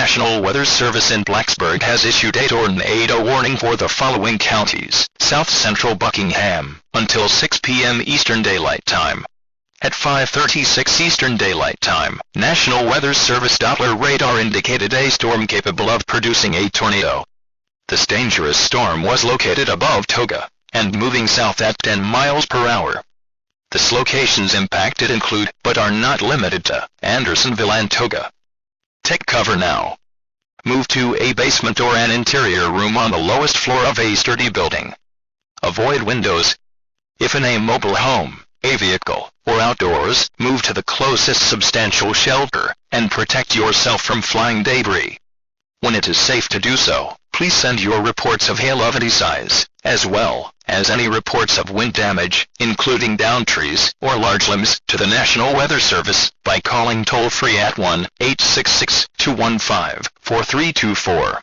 National Weather Service in Blacksburg has issued a tornado warning for the following counties: South Central Buckingham, until 6 p.m. Eastern Daylight Time. At 5:36 Eastern Daylight Time, National Weather Service Doppler radar indicated a storm capable of producing a tornado. This dangerous storm was located above Toga, and moving south at 10 miles per hour. The locations impacted include, but are not limited to, Andersonville and Toga. Take cover now. Move to a basement or an interior room on the lowest floor of a sturdy building. Avoid windows. If in a mobile home, a vehicle, or outdoors, move to the closest substantial shelter, and protect yourself from flying debris. When it is safe to do so, please send your reports of hail of any size, as well as any reports of wind damage, including downed trees or large limbs, to the National Weather Service by calling toll-free at 1-866-215-4324.